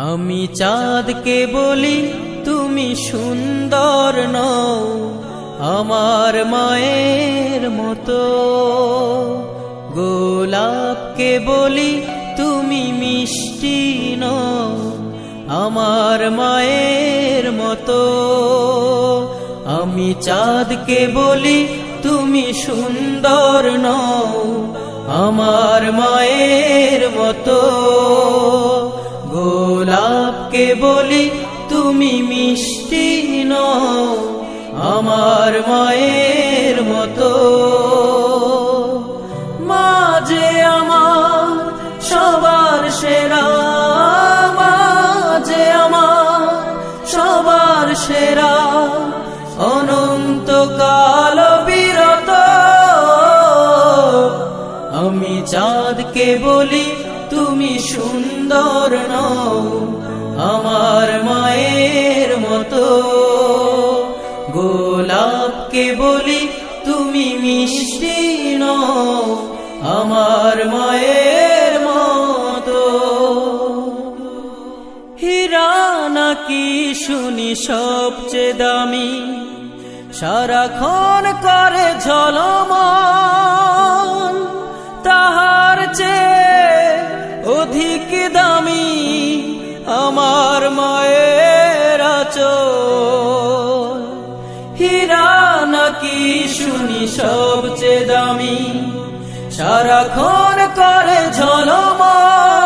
আমি চাঁদকে বলি তুমি সুন্দর নও আমার মায়ের মতো, গোলাপকে বলি তুমি মিষ্টি নও আমার মায়ের মতো। আমি চাঁদকে বলি তুমি সুন্দর নও আমার মায়ের মতো, গোলাপকে বলি তুমি মিষ্টি নও আমার মায়ের মতো। মা যে আমার সবার সেরা, মা যে আমার সবার সেরা, অনন্তকাল বিরত। আমি চাঁদকে বলি তুমি সুন্দর নও আমার মায়ের মতো, গোলাপকে বলি তুমি মিষ্টি নও আমার মায়ের মতো। হীরা নাকি শুনি সবচেয়ে দামি, সারাক্ষণ করে ঝলমল, তাহার চেয়ে অধিক দামি আমার মায়ের আঁচল। হীরা নাকি শুনি সবচেয়ে দামি, সারাক্ষণ করে ঝলমল,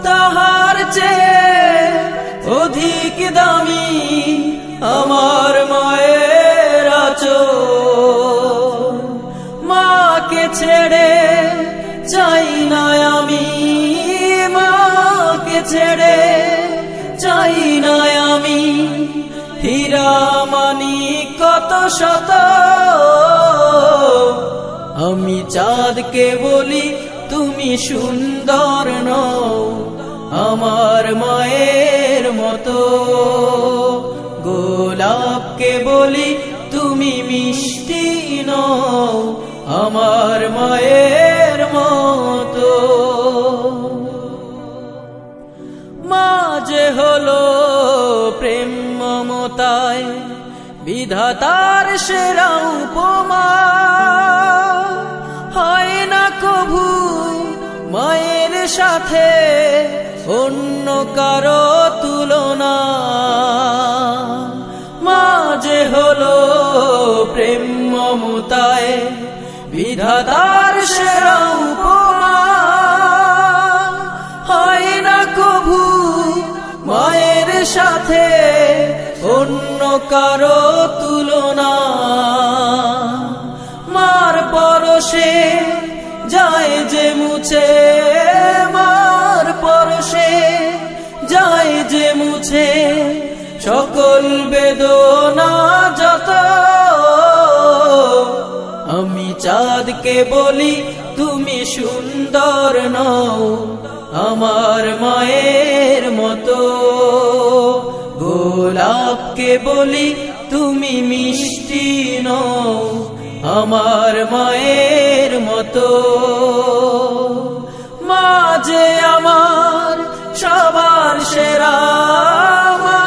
তাহার চেয়ে অধিক দামি আমার মায়ের আঁচল। মাকে ছেড়ে চাই না আমি, মাকে ছেড়ে চাই না আমি, হীরা মানি কত শত। আমি চাঁদকে বলি তুমি সুন্দর নও আমার মায়ের মতো, গোলাপকে বলি তুমি মিষ্টি নও আমার মায়ের মতো। মা যে হলো প্রেম মমতায় বিধাতার সেরা উপমা, হয় না কভু মায়ের সাথে অন্য কারো তুলনা। মা যে হলো প্রেম মমতায় বিধাতার সেরা উপমা, হয় না কভু মায়ের সাথে অন্য কারো তুলনা। মার পরশে যায় যে মুছে, মার পরশে যায় যে মুছে সকল বেদনা যত। আমি চাঁদকে বলি তুমি সুন্দর নও আমার মায়ের মতো, গোলাপকে বলি তুমি মিষ্টি নও আমার মায়ের মতো। মা যে আমার সবার সেরা, মা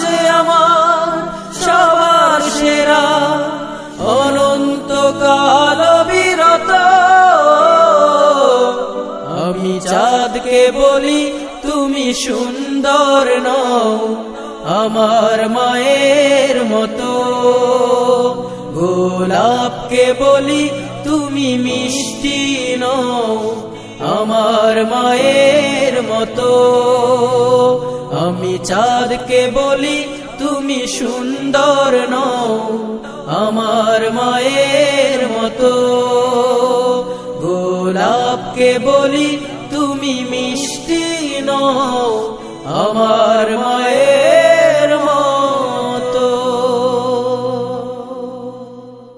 যে আমার সবার সেরা, অনন্তকাল বিরত। আমি চাঁদকে বলি তুমি সুন্দর নও আমার মায়ের মতো, গোলাপকে বলি তুমি মিষ্টি নও আমার মায়ের মতো। আমি চাঁদকে বলি তুমি সুন্দর নও আমার মায়ের মতো, গোলাপকে বলি তুমি মিষ্টি নও আমার